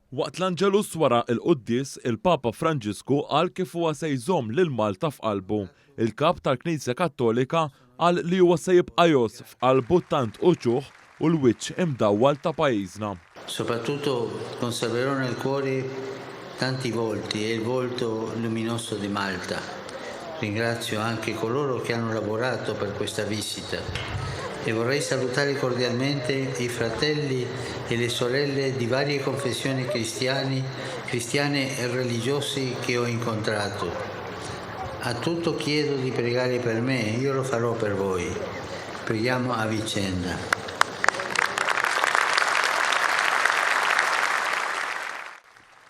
Waqt l-Anġelus wara l-Qudies, il-Papa Franġisku qal kif huwa se jżomm lil Malta f'qalbu. Il-kap tal-Knisja Kattolika qal li huwa se jibqa' jos f'qalbu tant uċuħ u l-wiċċ imdawwal ta' pajjiżna. Soprattutto conserverò nel cuore tanti volti e il volto luminoso di Malta. Ringrazio anche coloro che hanno lavorato per questa visita e vorrei salutare cordialmente i fratelli e le sorelle di varie confessioni cristiane e religiosi che ho incontrato. A tutto chiedo di pregare per me, io lo farò per voi. Preghiamo a vicenda.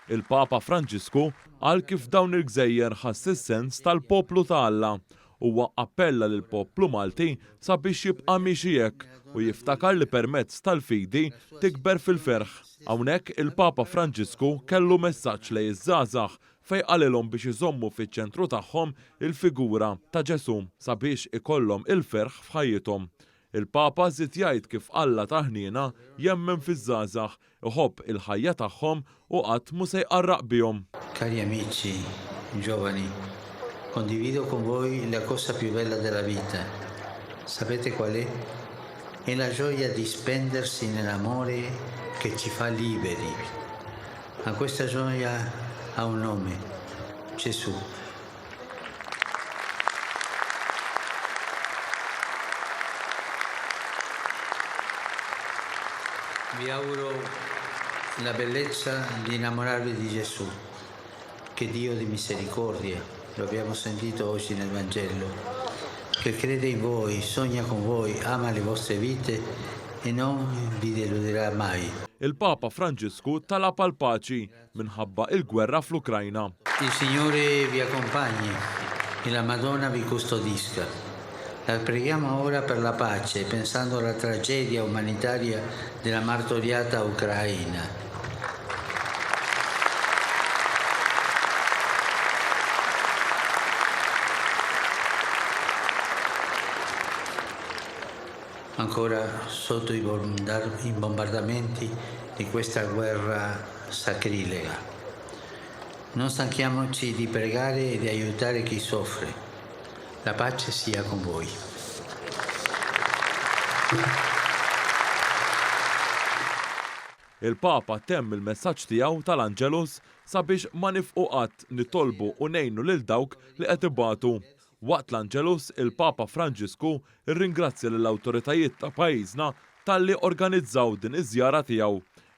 Il-Papa Franġisku qal kif dawn il-gżejjer ħass is-sens tal-poplu ta' Alla. Huwa appella lil poplu Malti sabiex jibqa' miexi hekk u jiftakar li permezz tal-fidi tikber fil-ferħ. Hawnhekk il-Papa Franġisku kellu messaġġ lejn iż-żgħażagħ fejn qalilhom biex iżommu fiċ-ċentru tagħhom il-figura ta' Ġesu sabiex ikollhom il-ferħ f'ħajjithom. Il-Papa żied jgħid kif Alla ta' ħniena jemmen fiż-żgħażagħ, iħobb il-ħajja tagħhom u qatt mhu se jqarraq bihom. Cari amici giovani, condivido con voi la cosa più bella della vita. Sapete qual è? È la gioia di spendersi nell'amore che ci fa liberi. Ma questa gioia ha un nome, Gesù. Vi auguro la bellezza di innamorarvi di Gesù, che Dio di misericordia, lo abbiamo sentito oggi nel Vangelo, che crede in voi, sogna con voi, ama le vostre vite e non vi deluderà mai. Il-Papa Franġisku talab għal paċi minħabba il-gwerra fl-Ukrajna. Il Signore vi accompagni e la Madonna vi custodisca. La preghiamo ora per la pace, pensando alla tragedia umanitaria della martoriata Ucraina. Ancora sotto i bombardamenti di questa guerra sacrilega. Non stanchiamoci di pregare e di aiutare chi soffre. La pace sia con voi. Il-Papa temm il-messaġġ tiegħu tal-Anġelus sabiex ma nifqu qatt nitolbu u ngħinu lil dawk li qed ibatu. Waqt l-Anġelus, il-Papa Franġisku rringrazzja lill-awtoritajiet ta' pajjiżna talli organizzaw din iż-żjara tiegħu.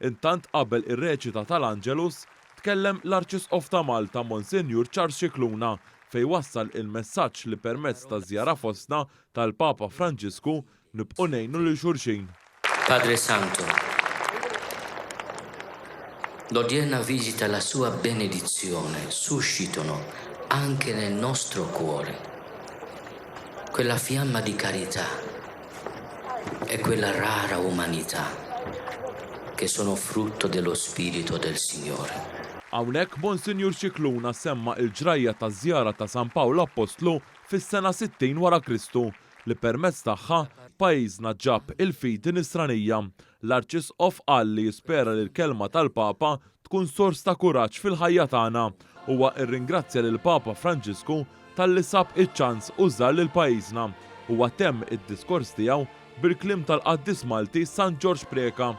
Intant qabel ir-reċita tal-Anġelus tkellem l-Arċisqof ta' Malta Monsinjur Charles Scicluna fejn wassal il-messaġġ li permezz ta' żjara fostna tal-Papa Franġisku nibqgħu ngħinu lil xulxin. Padre Santo, l'odierna visita e la sua benedizione suscitano anche nel nostro cuore quella fiamma di carità e quella rara umanità che sono frutto dello Spirito del Signore. Hawnhekk Monsinjur Scicluna semma il-ġrajja ta' żjara ta' San Pawlu Apostlu fis-sena 60 wara Kristu li permezz tagħha pajjiżna ġab il-fidi nisranija. L-Arċisqof qal li jispera li l-kelma tal-Papa tkun sors ta' kuraġġ fil-ħajja tagħna. Huwa rringrazzja lil Papa Franġisku talli sab iċ-ċans u żar lil pajjiżna. Huwa temm id-diskors tiegħu bil-kliem tal-Qaddis Malti San George Preka.